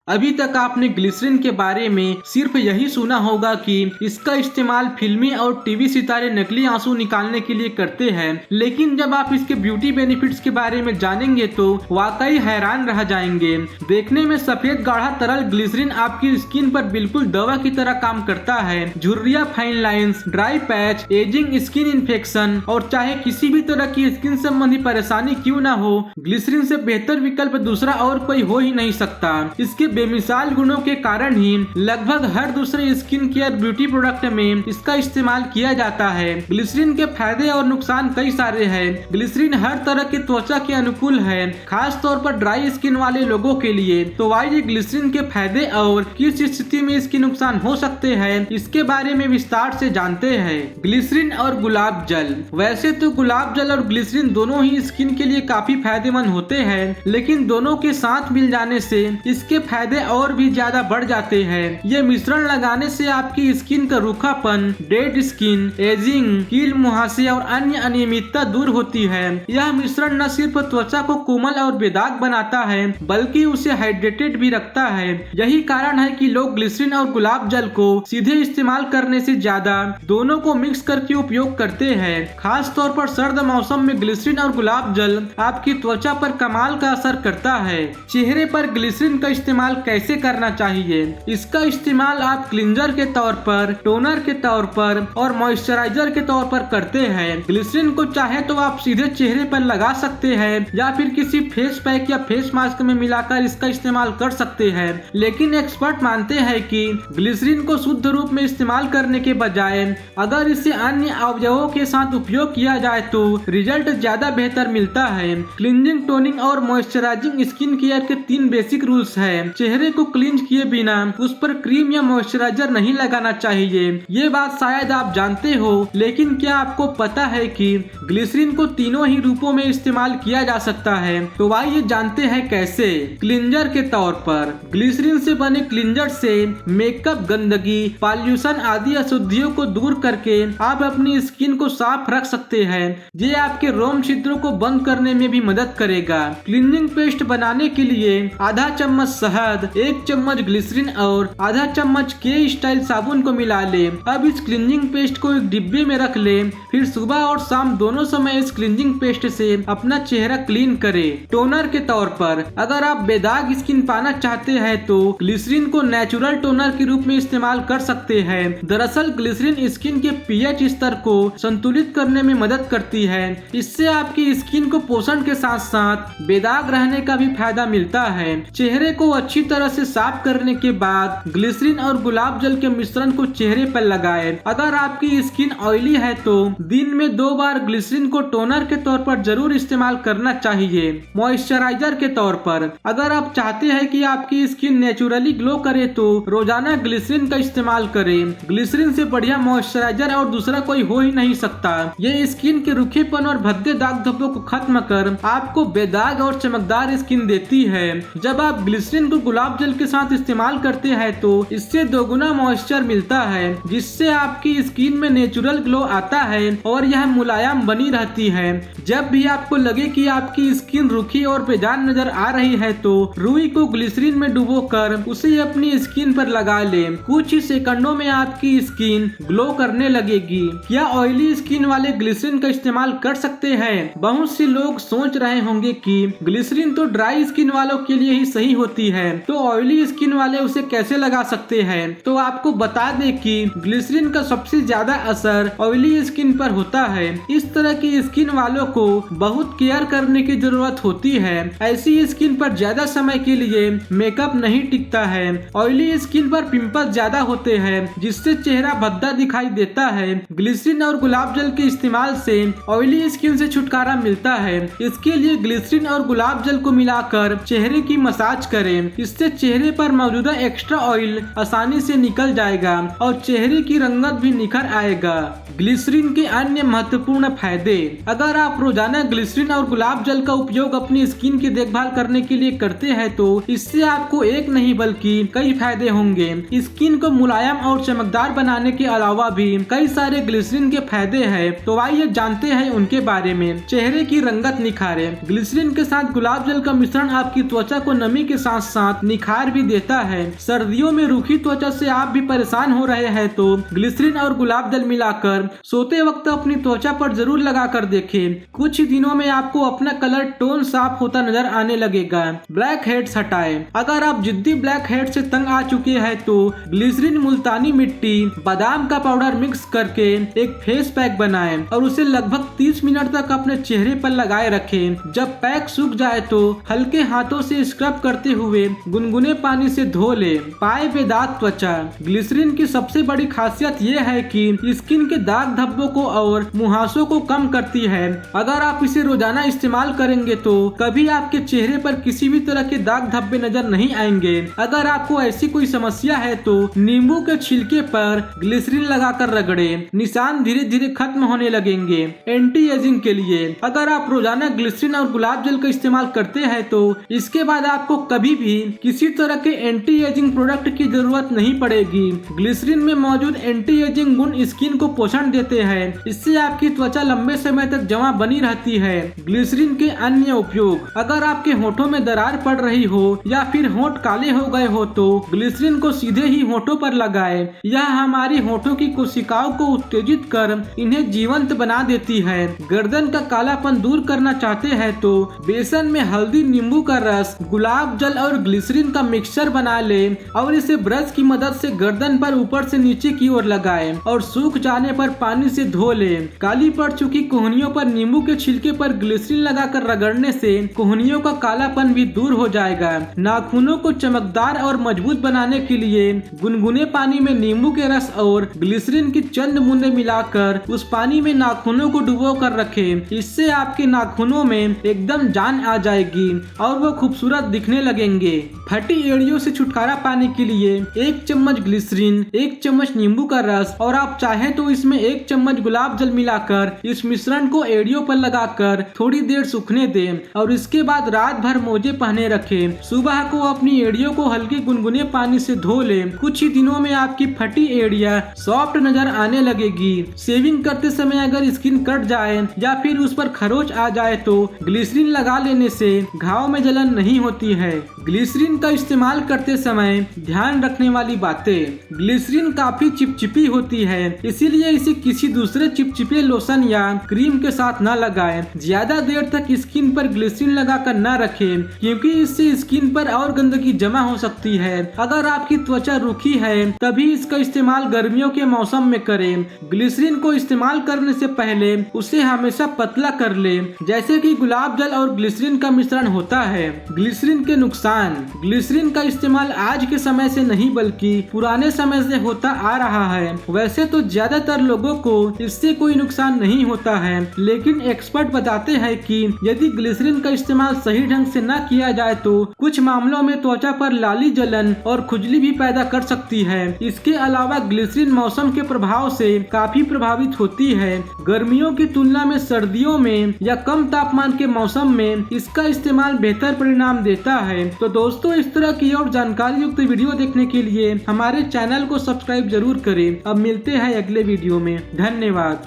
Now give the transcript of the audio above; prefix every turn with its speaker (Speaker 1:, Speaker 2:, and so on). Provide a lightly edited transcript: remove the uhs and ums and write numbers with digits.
Speaker 1: अभी तक आपने ग्लिसरीन के बारे में सिर्फ यही सुना होगा कि इसका इस्तेमाल फिल्मी और टीवी सितारे नकली आंसू निकालने के लिए करते हैं, लेकिन जब आप इसके ब्यूटी बेनिफिट्स के बारे में जानेंगे तो वाकई हैरान रह जाएंगे। देखने में सफेद गाढ़ा तरल ग्लिसरीन आपकी स्किन पर बिल्कुल दवा की तरह काम करता है। झुर्रियां, fine lines, dry patch, ageing skin infection और चाहे किसी भी तरह की स्किन संबंधी परेशानी क्यों ना हो, ग्लिसरीन से बेहतर विकल्प दूसरा और कोई हो ही नहीं सकता। इसके बेमिसाल गुणों के कारण ही लगभग हर दूसरे स्किन केयर ब्यूटी प्रोडक्ट में इसका इस्तेमाल किया जाता है। ग्लिसरीन के फायदे और नुकसान कई सारे हैं। ग्लिसरीन हर तरह की त्वचा के अनुकूल है, खास तौर पर ड्राई स्किन वाले लोगों के लिए। तो आइए ग्लिसरीन के फायदे और किस स्थिति में इसके नुकसान हो सकते हैं, इसके बारे में विस्तार से जानते हैं। ग्लिसरीन और गुलाब जल। वैसे तो गुलाब जल और ग्लिसरीन दोनों ही स्किन के लिए काफी फायदेमंद होते हैं, लेकिन दोनों के साथ मिल जाने से इसके फायदे और भी ज्यादा बढ़ जाते हैं। ये मिश्रण लगाने से आपकी स्किन का रूखापन, डेड स्किन, एजिंग, कील मुहासे और अन्य अनियमितता दूर होती है। यह मिश्रण न सिर्फ त्वचा को कोमल और बेदाग बनाता है, बल्कि उसे हाइड्रेटेड भी रखता है। यही कारण है कि लोग ग्लिसरीन और गुलाब जल को सीधे इस्तेमाल करने से ज्यादा दोनों को मिक्स करके उपयोग करते हैं। खास तौर पर सर्द मौसम में ग्लिसरीन और गुलाब जल आपकी त्वचा पर कमाल का असर करता है। चेहरे पर ग्लिसरीन का इस्तेमाल कैसे करना चाहिए? इसका इस्तेमाल आप क्लींजर के तौर पर, टोनर के तौर पर और मॉइस्चराइजर के तौर पर करते हैं। ग्लिसरीन को चाहे तो आप सीधे चेहरे पर लगा सकते हैं या फिर किसी फेस पैक या फेस मास्क में मिलाकर इसका इस्तेमाल कर सकते हैं, लेकिन एक्सपर्ट मानते हैं कि ग्लिसरीन को शुद्ध रूप में इस्तेमाल करने के बजाय अगर इसे अन्य अवयवों के साथ उपयोग किया जाए तो रिजल्ट ज्यादा बेहतर मिलता है। क्लींजिंग, टोनिंग और मॉइस्चराइजिंग स्किन केयर के 3 बेसिक रूल्स हैं। चेहरे को क्लींज किए बिना उस पर क्रीम या मॉइस्चराइजर नहीं लगाना चाहिए। ये बात शायद आप जानते हो, लेकिन क्या आपको पता है कि ग्लिसरीन को तीनों ही रूपों में इस्तेमाल किया जा सकता है? तो आइए जानते हैं कैसे। क्लींजर के तौर पर ग्लिसरीन से बने क्लींजर से मेकअप, गंदगी, पॉल्यूशन आदि अशुद्धियों को दूर करके आप अपनी स्किन को साफ रख सकते हैं। ये आपके रोम छिद्रों को बंद करने में भी मदद करेगा। क्लींजिंग पेस्ट बनाने के लिए आधा चम्मच शहद, 1 चम्मच ग्लिसरीन और आधा चम्मच के स्टाइल साबुन को मिला ले। अब इस क्लींजिंग पेस्ट को एक डिब्बे में रख ले, फिर सुबह और शाम दोनों समय इस क्लींजिंग पेस्ट से अपना चेहरा क्लीन करे। टोनर के तौर पर अगर आप बेदाग स्किन पाना चाहते हैं तो ग्लिसरीन को नेचुरल टोनर के रूप में इस्तेमाल कर सकते हैं। दरअसल ग्लिसरीन स्किन के पीएच स्तर को संतुलित करने में मदद करती है। इससे आपकी स्किन को पोषण के साथ साथ बेदाग रहने का भी फायदा मिलता है। चेहरे को अच्छी तरह से साफ करने के बाद ग्लिसरीन और गुलाब जल के मिश्रण को चेहरे पर लगाएं। अगर आपकी स्किन ऑयली है तो दिन में 2 बार ग्लिसरीन को टोनर के तौर पर जरूर इस्तेमाल करना चाहिए। मॉइस्चराइजर के तौर पर अगर आप चाहते हैं कि आपकी स्किन नेचुरली ग्लो करे तो रोजाना ग्लिसरीन का इस्तेमाल करें। ग्लिसरीन से बढ़िया मॉइस्चराइजर और दूसरा कोई हो ही नहीं सकता। ये स्किन के रूखेपन और भद्दे दाग धब्बों को खत्म कर आपको बेदाग और चमकदार स्किन देती है। जब आप ग्लिसरीन को गुलाब जल के साथ इस्तेमाल करते हैं तो इससे 2 गुना मॉइस्चर मिलता है, जिससे आपकी स्किन में नेचुरल ग्लो आता है और यह मुलायम बनी रहती है। जब भी आपको लगे कि आपकी स्किन रूखी और बेजान नजर आ रही है तो रुई को ग्लिसरीन में डुबोकर उसे अपनी स्किन पर लगा ले। कुछ ही सेकंडों में आपकी स्किन ग्लो करने लगेगी। क्या ऑयली स्किन वाले ग्लिसरीन का इस्तेमाल कर सकते हैं? बहुत से लोग सोच रहे होंगे कि ग्लिसरीन तो ड्राई स्किन वालों के लिए ही सही होती है, तो ऑयली स्किन वाले उसे कैसे लगा सकते हैं? तो आपको बता दें कि ग्लिसरीन का सबसे ज्यादा असर ऑयली स्किन पर होता है। इस तरह की स्किन वालों को बहुत केयर करने की जरूरत होती है। ऐसी स्किन पर ज्यादा समय के लिए मेकअप नहीं टिकता है। ऑयली स्किन पर पिंपल्स ज्यादा होते हैं, जिससे चेहरा भद्दा दिखाई देता है। ग्लिसरीन और गुलाब जल के इस्तेमाल से ऑयली स्किन से छुटकारा मिलता है। इसके लिए ग्लिसरीन और गुलाब जल को मिलाकर चेहरे की मसाज करें। इससे चेहरे पर मौजूदा एक्स्ट्रा ऑयल आसानी से निकल जाएगा और चेहरे की रंगत भी निखर आएगा। ग्लिसरीन के अन्य महत्वपूर्ण फायदे। अगर आप रोजाना ग्लिसरीन और गुलाब जल का उपयोग अपनी स्किन की देखभाल करने के लिए करते हैं तो इससे आपको एक नहीं बल्कि कई फायदे होंगे। स्किन को मुलायम और चमकदार बनाने के अलावा भी कई सारे ग्लिसरीन के फायदे हैं, तो आइए जानते हैं उनके बारे में। चेहरे की रंगत निखारे। ग्लिसरीन के साथ गुलाब जल का मिश्रण आपकी त्वचा को नमी के साथ साथ निखार भी देता है। सर्दियों में रूखी त्वचा से आप भी परेशान हो रहे हैं तो ग्लिसरीन और गुलाब जल मिलाकर सोते वक्त अपनी त्वचा पर जरूर लगा कर देखें। कुछ ही दिनों में आपको अपना कलर टोन साफ होता नजर आने लगेगा। ब्लैक हेड्स हटाएं। अगर आप जिद्दी ब्लैक हेड से तंग आ चुके हैं तो ग्लिसरीन, मुल्तानी मिट्टी, बादाम का पाउडर मिक्स करके एक फेस पैक बनाएं और उसे लगभग 30 मिनट तक अपने चेहरे पर लगाए रखें। जब पैक सूख जाए तो हल्के हाथों से स्क्रब करते हुए गुनगुने पानी से धो लें। पाए बेदाग त्वचा। ग्लिसरीन की सबसे बड़ी खासियत ये है कि स्किन के दाग धब्बों को और मुहासों को कम करती है। अगर आप इसे रोजाना इस्तेमाल करेंगे तो कभी आपके चेहरे पर किसी भी तरह के दाग धब्बे नजर नहीं आएंगे। अगर आपको ऐसी कोई समस्या है तो नींबू के छिलके पर ग्लिसरीन लगाकर रगड़ें। निशान धीरे धीरे खत्म होने लगेंगे। एंटी एजिंग के लिए अगर आप रोजाना ग्लिसरीन और गुलाब जल का इस्तेमाल करते हैं तो इसके बाद आपको कभी भी किसी तरह के एंटी एजिंग प्रोडक्ट की जरूरत नहीं पड़ेगी। ग्लिसरीन में मौजूद एंटी एजिंग गुण स्किन को पोषण देते हैं। इससे आपकी त्वचा लंबे समय तक जमा बनी रहती है। ग्लिसरीन के अन्य उपयोग। अगर आपके होठों में दरार पड़ रही हो या फिर होंठ काले हो गए हो तो ग्लिसरीन को सीधे ही होठों पर लगाएं। यह हमारी होठों की कोशिकाओं को उत्तेजित कर इन्हें जीवंत बना देती है। गर्दन का कालापन दूर करना चाहते हैं तो बेसन में हल्दी, नींबू का रस, गुलाब जल और ग्लिसरीन का मिक्सचर बना लें और इसे ब्रश की मदद से गर्दन पर ऊपर से नीचे की ओर लगाएं और सूख जाने पर पानी से धो लें। काली पड़ चुकी कोहनियों पर नींबू के छिलके पर ग्लिसरीन लगाकर रगड़ने से कोहनियों का कालापन भी दूर हो जाएगा। नाखूनों को चमकदार और मजबूत बनाने के लिए गुनगुने पानी में नींबू के रस और ग्लिसरीन की चंद बूंदें मिलाकर उस पानी में नाखूनों को डुबो कर रखें। इससे आपके नाखूनों में एकदम जान आ जाएगी और वो खूबसूरत दिखने लगेंगे। फटी एड़ियों से छुटकारा पाने के लिए 1 चम्मच ग्लिसरीन, 1 चम्मच नींबू का रस और आप चाहे तो इसमें 1 चम्मच गुलाब जल मिलाकर इस मिश्रण को एड़ियों पर लगाकर थोड़ी देर सूखने दें और इसके बाद रात भर मोजे पहने रखें। सुबह को अपनी एड़ियों को हल्के गुनगुने पानी से धो लें। कुछ ही दिनों में आपकी फटी एड़ियां सॉफ्ट नजर आने लगेगी। शेविंग करते समय अगर स्किन कट जाए या फिर उस पर खरोच आ जाए तो ग्लिसरीन लगा लेने से घाव में जलन नहीं होती है। ग्लिसरीन का इस्तेमाल करते समय ध्यान रखने वाली बातें। ग्लिसरीन काफी चिपचिपी होती है, इसीलिए इसे किसी दूसरे चिपचिपे लोशन या क्रीम के साथ न लगाएं। ज्यादा देर तक स्किन पर ग्लिसरीन लगाकर न रखें क्योंकि इससे स्किन पर और गंदगी जमा हो सकती है। अगर आपकी त्वचा रूखी है तभी इसका इस्तेमाल गर्मियों के मौसम में करें। ग्लिसरीन को इस्तेमाल करने से पहले उसे हमेशा पतला कर लें, जैसे कि गुलाब जल और ग्लिसरीन का मिश्रण होता है। ग्लिसरीन के नुकसान। ग्लिसरीन का इस्तेमाल आज के समय से नहीं बल्कि पुराने समय से होता आ रहा है। वैसे तो ज्यादातर लोगों को इससे कोई नुकसान नहीं होता है, लेकिन एक्सपर्ट बताते हैं कि यदि ग्लिसरीन का इस्तेमाल सही ढंग से न किया जाए तो कुछ मामलों में त्वचा पर लाली, जलन और खुजली भी पैदा कर सकती है। इसके अलावा ग्लिसरीन मौसम के प्रभाव से काफी प्रभावित होती है। गर्मियों की तुलना में सर्दियों में या कम तापमान के मौसम में इसका इस्तेमाल बेहतर परिणाम देता है। तो दोस्तों, इस तरह की और जानकारी युक्त वीडियो देखने के लिए हमारे चैनल को सब्सक्राइब जरूर करें। अब मिलते हैं अगले वीडियो में। धन्यवाद।